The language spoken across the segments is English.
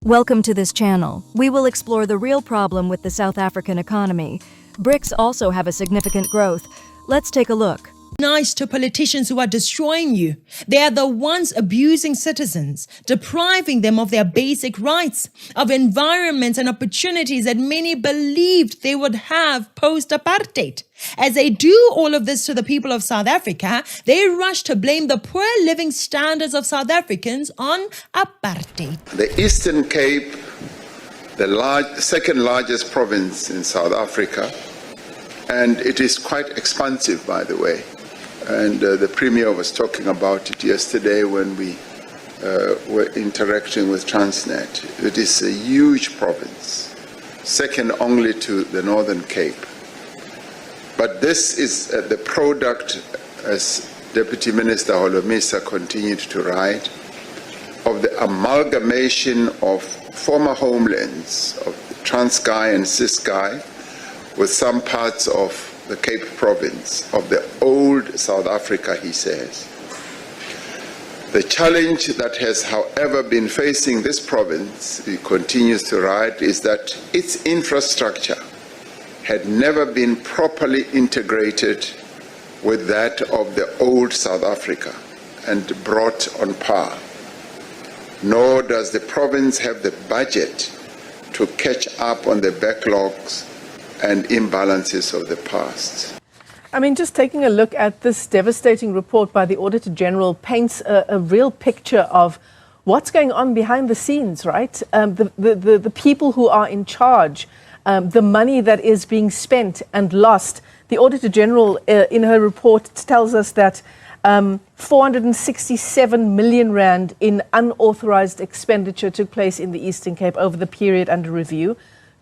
Welcome to this channel. We will explore the real problem with the South African economy. BRICS also have a significant growth. Let's take a look. Nice to politicians who are destroying you. They are the ones abusing citizens, depriving them of their basic rights, of environments and opportunities that many believed they would have post-apartheid. As they do all of this to the people of South Africa, they rush to blame the poor living standards of South Africans on apartheid. The Eastern Cape, the second largest province in South Africa, and it is quite expansive, by the way. And the Premier was talking about it yesterday when we were interacting with Transnet. It is a huge province, second only to the Northern Cape. But this is the product, as Deputy Minister Holomisa continued to write, of the amalgamation of former homelands of Transkei and Ciskei with some parts of the Cape Province, of the old South Africa, he says. The challenge that has, however, been facing this province, he continues to write, is that its infrastructure had never been properly integrated with that of the old South Africa and brought on par. Nor does the province have the budget to catch up on the backlogs and imbalances of the past. I mean, just taking a look at this devastating report by the Auditor General paints a real picture of what's going on behind the scenes, right? The people who are in charge, the money that is being spent and lost. The Auditor General in her report tells us that 467 million rand in unauthorized expenditure took place in the Eastern Cape over the period under review.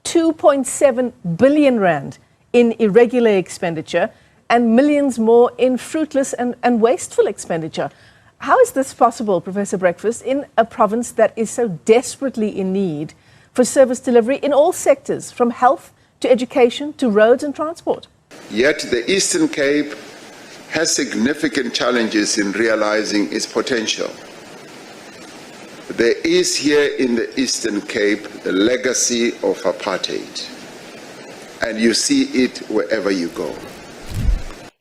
2.7 billion rand in irregular expenditure and millions more in fruitless and wasteful expenditure. How is this possible, Professor Breakfast, in a province that is so desperately in need for service delivery in all sectors, from health to education to roads and transport? Yet the Eastern Cape has significant challenges in realizing its potential. There is here in the Eastern Cape the legacy of apartheid, and you see it wherever you go.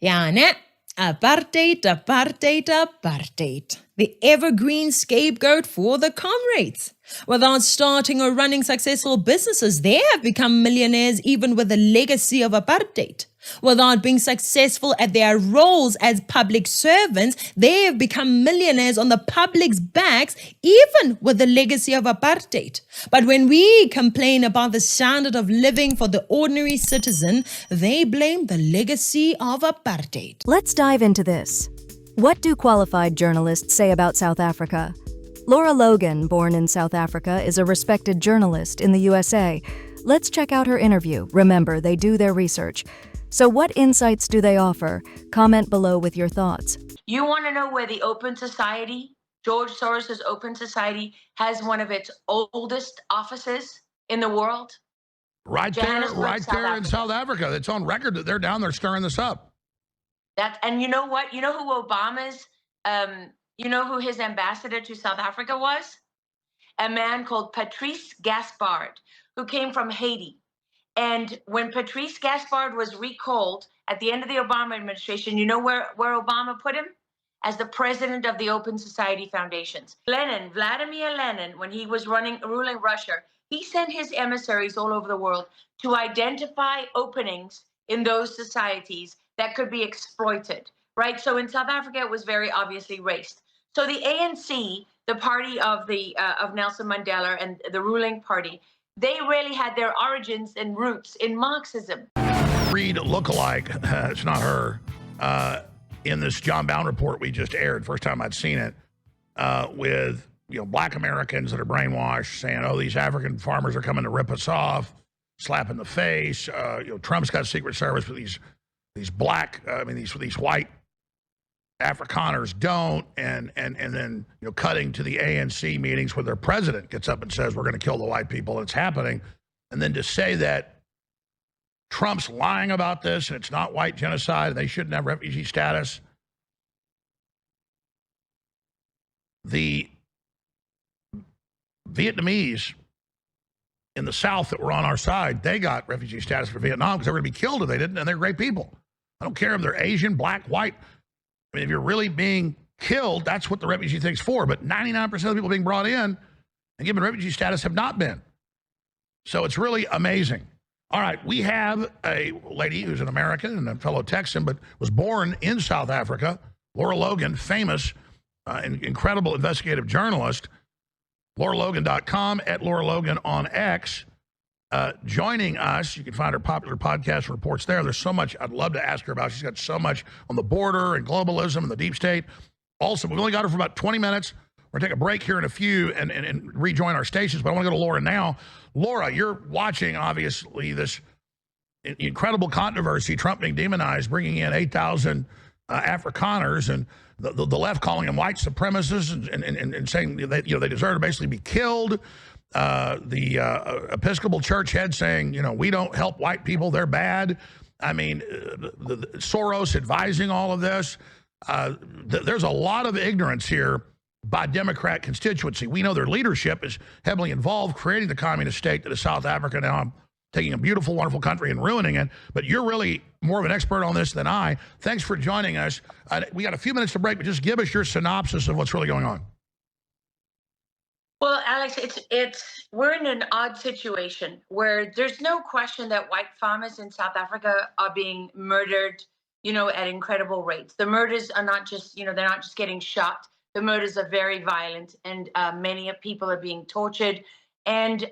Ja, ne? Apartheid, apartheid, apartheid. The evergreen scapegoat for the comrades. Without starting or running successful businesses, they have become millionaires even with the legacy of apartheid. Without being successful at their roles as public servants, they have become millionaires on the public's backs, even with the legacy of apartheid. But when we complain about the standard of living for the ordinary citizen, they blame the legacy of apartheid. Let's dive into this. What do qualified journalists say about South Africa? Laura Logan, born in South Africa, is a respected journalist in the USA. Let's check out her interview. Remember, they do their research. So what insights do they offer? Comment below with your thoughts. You want to know where the Open Society, George Soros's Open Society, has one of its oldest offices in the world? Right there in South Africa. It's on record that they're down there stirring this up. And you know what? You know who Obama's, you know who his ambassador to South Africa was? A man called Patrice Gaspard, who came from Haiti. And when Patrice Gaspard was recalled at the end of the Obama administration, you know where Obama put him? As the president of the Open Society Foundations. Vladimir Lenin, when he was ruling Russia, he sent his emissaries all over the world to identify openings in those societies that could be exploited, right? So in South Africa, it was very obviously racist. So the ANC, the party of Nelson Mandela and the ruling party, they really had their origins and roots in Marxism. Read lookalike, it's not her, in this John Bound report we just aired, first time I'd seen it, with black Americans that are brainwashed, saying, oh, these African farmers are coming to rip us off, slap in the face. Trump's got Secret Service, but these black, these white Afrikaners don't, and then cutting to the ANC meetings where their president gets up and says we're going to kill the white people, and it's happening, and then to say that Trump's lying about this and it's not white genocide and they shouldn't have refugee status. The Vietnamese in the South that were on our side, they got refugee status for Vietnam because they were going to be killed if they didn't, and they're great people. I don't care if they're Asian, black, white. I mean, if you're really being killed, that's what the refugee thing's for. But 99% of the people being brought in and given refugee status have not been. So it's really amazing. All right, we have a lady who's an American and a fellow Texan, but was born in South Africa, Laura Logan, famous, incredible investigative journalist, LauraLogan.com, at Laura Logan on X, joining us. You can find her popular podcast reports there. There's so much I'd love to ask her about. She's got so much on the border and globalism and the deep state. Also, we've only got her for about 20 minutes. We're going to take a break here in a few and rejoin our stations, but I want to go to Laura now. Laura, you're watching, obviously, this incredible controversy, Trump being demonized, bringing in 8,000 Afrikaners, and the left calling them white supremacists and saying that, they deserve to basically be killed. The Episcopal Church head saying, we don't help white people, they're bad. I mean, the Soros advising all of this. There's a lot of ignorance here by Democrat constituency. We know their leadership is heavily involved creating the communist state that is South Africa now, taking a beautiful, wonderful country and ruining it. But you're really more of an expert on this than I. Thanks for joining us. We got a few minutes to break, but just give us your synopsis of what's really going on. Well, Alex, we're in an odd situation where there's no question that white farmers in South Africa are being murdered, at incredible rates. The murders are not just, they're not just getting shot. The murders are very violent, and many people are being tortured. And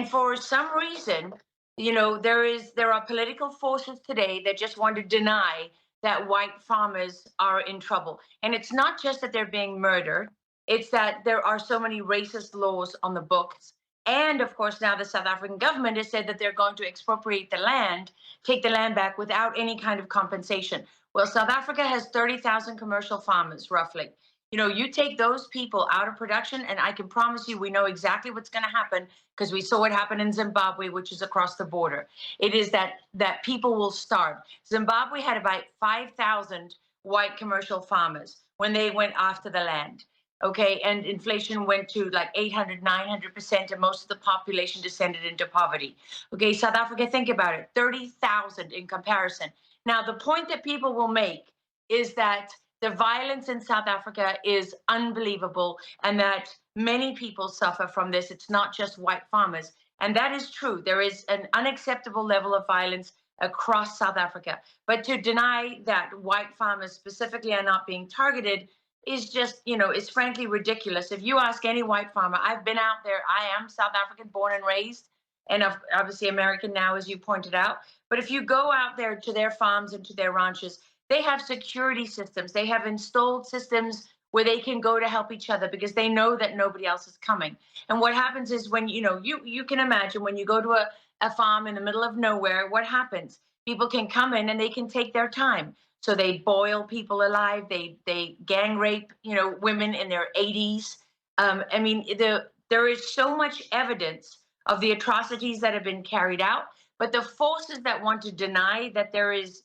for some reason, there are political forces today that just want to deny that white farmers are in trouble. And it's not just that they're being murdered. It's that there are so many racist laws on the books. And of course, now the South African government has said that they're going to expropriate the land, take the land back without any kind of compensation. Well, South Africa has 30,000 commercial farmers, roughly. You take those people out of production, and I can promise you we know exactly what's going to happen because we saw what happened in Zimbabwe, which is across the border. It is that people will starve. Zimbabwe had about 5,000 white commercial farmers when they went after the land. Okay, and inflation went to like 800, 900%, and most of the population descended into poverty. Okay, South Africa, think about it, 30,000 in comparison. Now, the point that people will make is that the violence in South Africa is unbelievable, and that many people suffer from this. It's not just white farmers. And that is true. There is an unacceptable level of violence across South Africa. But to deny that white farmers specifically are not being targeted is just, is frankly ridiculous. If you ask any white farmer, I've been out there. I am South African born and raised, and obviously American now, as you pointed out. But if you go out there to their farms and to their ranches, they have security systems. They have installed systems where they can go to help each other because they know that nobody else is coming. And what happens is when, you can imagine when you go to a farm in the middle of nowhere, what happens? People can come in and they can take their time. So they boil people alive. They gang rape, women in their 80s. There is so much evidence of the atrocities that have been carried out. But the forces that want to deny that there is,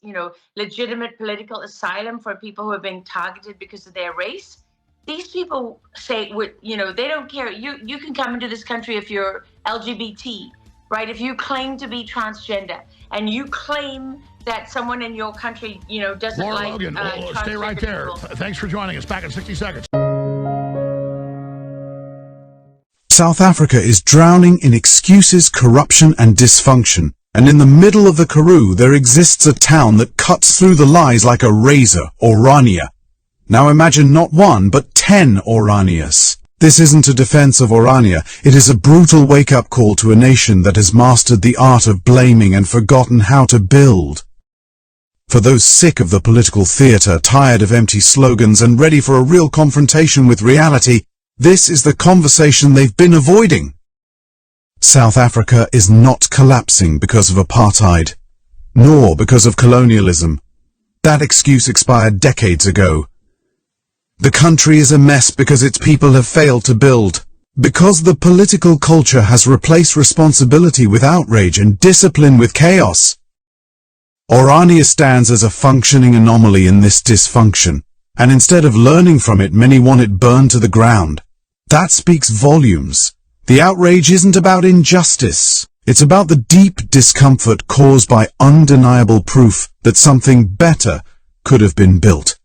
legitimate political asylum for people who are being targeted because of their race, these people say, they don't care. You can come into this country if you're LGBT, right? If you claim to be transgender and you claim that someone in your country, doesn't Laura like Logan, stay right there. Thanks for joining us. Back in 60 seconds. South Africa is drowning in excuses, corruption, and dysfunction. And in the middle of the Karoo, there exists a town that cuts through the lies like a razor, Orania. Now imagine not one, but 10 Oranias. This isn't a defense of Orania, it is a brutal wake-up call to a nation that has mastered the art of blaming and forgotten how to build. For those sick of the political theater, tired of empty slogans, and ready for a real confrontation with reality, this is the conversation they've been avoiding. South Africa is not collapsing because of apartheid, nor because of colonialism. That excuse expired decades ago. The country is a mess because its people have failed to build, because the political culture has replaced responsibility with outrage and discipline with chaos. Orania stands as a functioning anomaly in this dysfunction, and instead of learning from it, many want it burned to the ground. That speaks volumes. The outrage isn't about injustice. It's about the deep discomfort caused by undeniable proof that something better could have been built.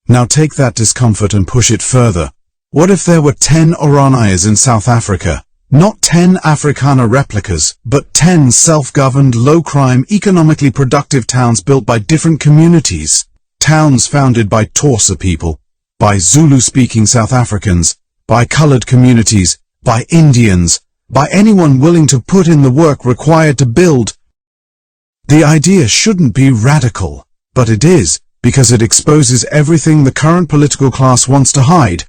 Now take that discomfort and push it further. What if there were 10 Oranias in South Africa? Not 10 Afrikaner replicas, but 10 self-governed, low-crime, economically productive towns built by different communities. Towns founded by Xhosa people, by Zulu-speaking South Africans, by colored communities, by Indians, by anyone willing to put in the work required to build. The idea shouldn't be radical, but it is, because it exposes everything the current political class wants to hide.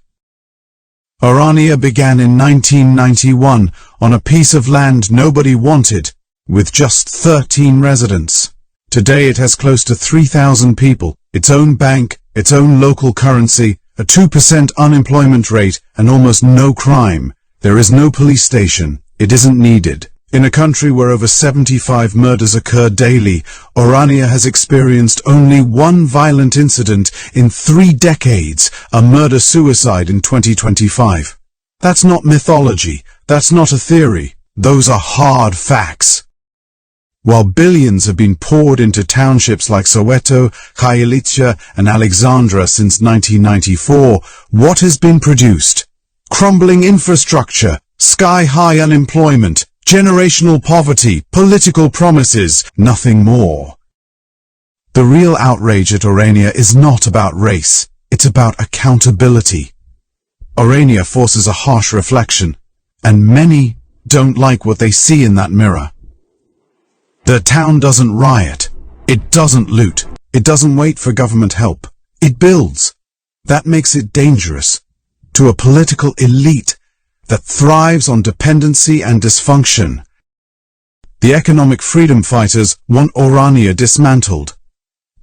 Orania began in 1991 on a piece of land nobody wanted, with just 13 residents. Today it has close to 3,000 people, its own bank, its own local currency, a 2% unemployment rate, and almost no crime. There is no police station. It isn't needed. In a country where over 75 murders occur daily, Orania has experienced only one violent incident in 3 decades, a murder-suicide in 2025. That's not mythology. That's not a theory. Those are hard facts. While billions have been poured into townships like Soweto, Khayelitsha, and Alexandra since 1994, what has been produced? Crumbling infrastructure, sky-high unemployment, generational poverty, political promises, nothing more. The real outrage at Orania is not about race, it's about accountability. Orania forces a harsh reflection, and many don't like what they see in that mirror. The town doesn't riot, it doesn't loot, it doesn't wait for government help, it builds. That makes it dangerous to a political elite that thrives on dependency and dysfunction. The economic freedom fighters want Orania dismantled.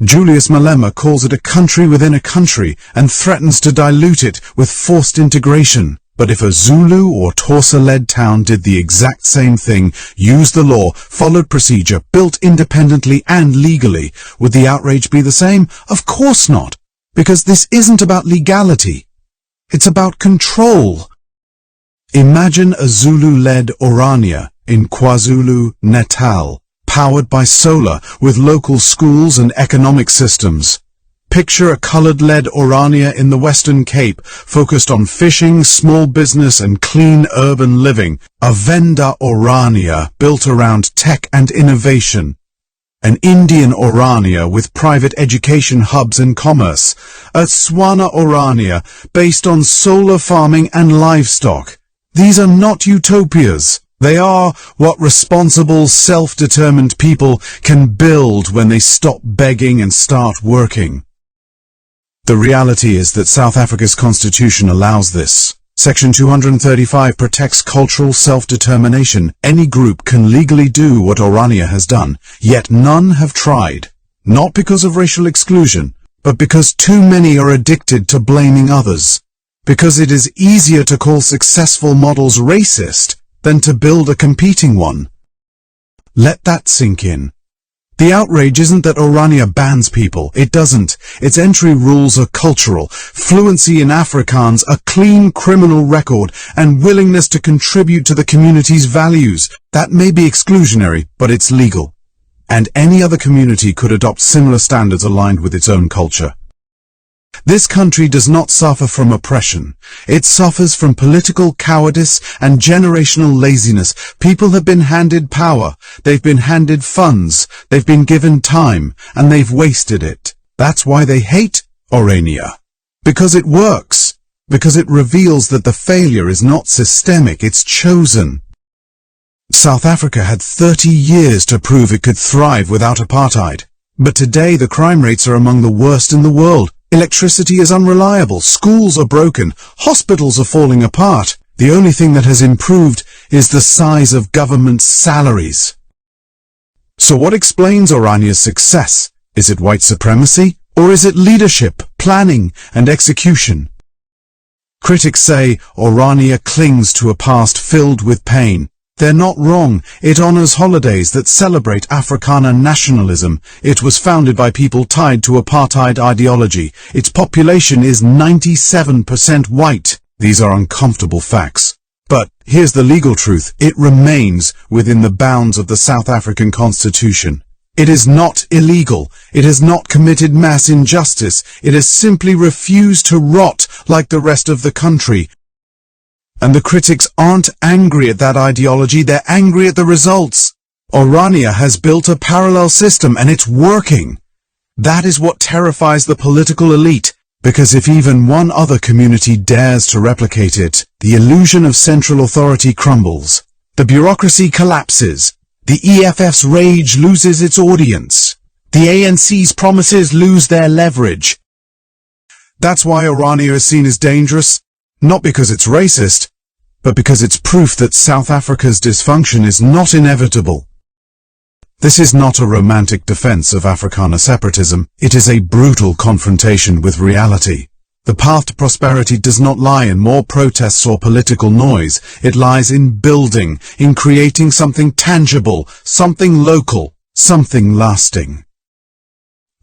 Julius Malema calls it a country within a country and threatens to dilute it with forced integration. But if a Zulu or Xhosa-led town did the exact same thing, used the law, followed procedure, built independently and legally, would the outrage be the same? Of course not, because this isn't about legality. It's about control. Imagine a Zulu-led Orania in KwaZulu-Natal, powered by solar, with local schools and economic systems. Picture a colored-led Orania in the Western Cape, focused on fishing, small business, and clean urban living. A Venda Orania built around tech and innovation. An Indian Orania with private education hubs and commerce. A Tswana Orania based on solar farming and livestock. These are not utopias. They are what responsible, self-determined people can build when they stop begging and start working. The reality is that South Africa's constitution allows this. Section 235 protects cultural self-determination. Any group can legally do what Orania has done, yet none have tried. Not because of racial exclusion, but because too many are addicted to blaming others. Because it is easier to call successful models racist than to build a competing one. Let that sink in. The outrage isn't that Orania bans people. It doesn't. Its entry rules are cultural. Fluency in Afrikaans, a clean criminal record, and willingness to contribute to the community's values. That may be exclusionary, but it's legal. And any other community could adopt similar standards aligned with its own culture. This country does not suffer from oppression. It suffers from political cowardice and generational laziness. People have been handed power, they've been handed funds, they've been given time, and they've wasted it. That's why they hate Orania. Because it works. Because it reveals that the failure is not systemic, it's chosen. South Africa had 30 years to prove it could thrive without apartheid. But today the crime rates are among the worst in the world. Electricity is unreliable, schools are broken, hospitals are falling apart. The only thing that has improved is the size of government salaries. So what explains Orania's success? Is it white supremacy? Or is it leadership, planning, and execution? Critics say Orania clings to a past filled with pain. They're not wrong. It honors holidays that celebrate Afrikaner nationalism. It was founded by people tied to apartheid ideology. Its population is 97% white. These are uncomfortable facts. But here's the legal truth. It remains within the bounds of the South African Constitution. It is not illegal. It has not committed mass injustice. It has simply refused to rot like the rest of the country. And the critics aren't angry at that ideology, they're angry at the results. Orania has built a parallel system and it's working. That is what terrifies the political elite, because if even one other community dares to replicate it, the illusion of central authority crumbles. The bureaucracy collapses. The EFF's rage loses its audience. The ANC's promises lose their leverage. That's why Orania is seen as dangerous, not because it's racist, but because it's proof that South Africa's dysfunction is not inevitable. This is not a romantic defense of Afrikaner separatism. It is a brutal confrontation with reality. The path to prosperity does not lie in more protests or political noise. It lies in building, in creating something tangible, something local, something lasting.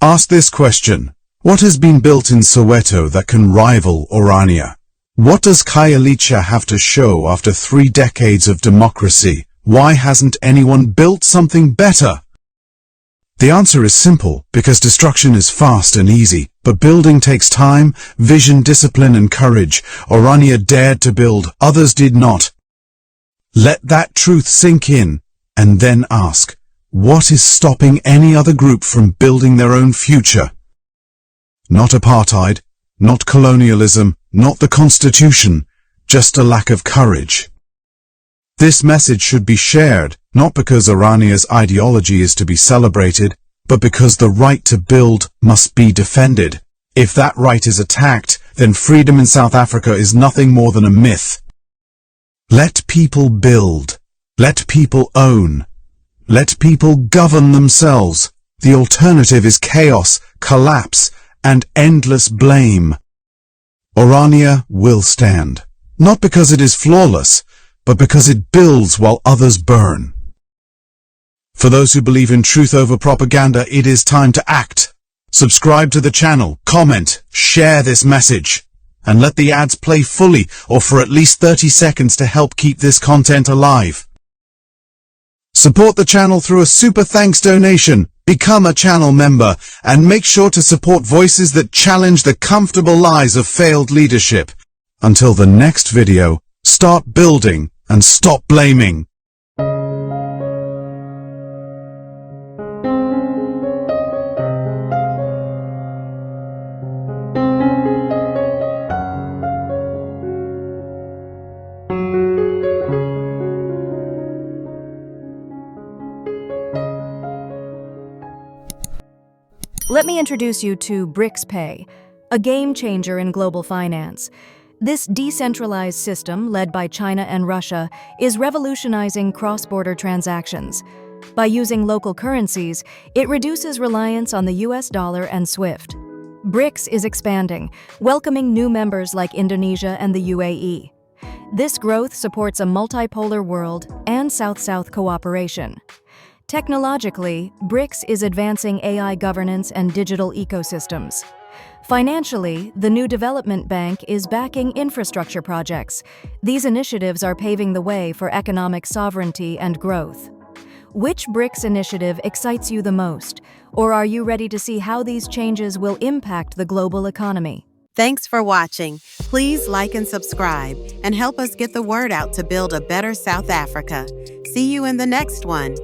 Ask this question. What has been built in Soweto that can rival Orania? What does Khayelitsha have to show after 3 decades of democracy? Why hasn't anyone built something better? The answer is simple, because destruction is fast and easy, but building takes time, vision, discipline, and courage. Orania dared to build, others did not. Let that truth sink in, and then ask, what is stopping any other group from building their own future? Not apartheid, not colonialism, not the Constitution, just a lack of courage. This message should be shared, not because Orania's ideology is to be celebrated, but because the right to build must be defended. If that right is attacked, then freedom in South Africa is nothing more than a myth. Let people build. Let people own. Let people govern themselves. The alternative is chaos, collapse, and endless blame. Orania will stand, not because it is flawless, but because it builds while others burn. For those who believe in truth over propaganda, it is time to act. Subscribe to the channel, comment, share this message, and let the ads play fully or for at least 30 seconds to help keep this content alive. Support the channel through a super thanks donation, become a channel member, and make sure to support voices that challenge the comfortable lies of failed leadership. Until the next video, start building and stop blaming. Let me introduce you to BRICS Pay, a game changer in global finance. This decentralized system, led by China and Russia, is revolutionizing cross-border transactions. By using local currencies, it reduces reliance on the US dollar and SWIFT. BRICS is expanding, welcoming new members like Indonesia and the UAE. This growth supports a multipolar world and South-South cooperation. Technologically, BRICS is advancing AI governance and digital ecosystems. Financially, the new development bank is backing infrastructure projects. These initiatives are paving the way for economic sovereignty and growth. Which BRICS initiative excites you the most? Or are you ready to see how these changes will impact the global economy? Thanks for watching. Please like and subscribe and help us get the word out to build a better South Africa. See you in the next one.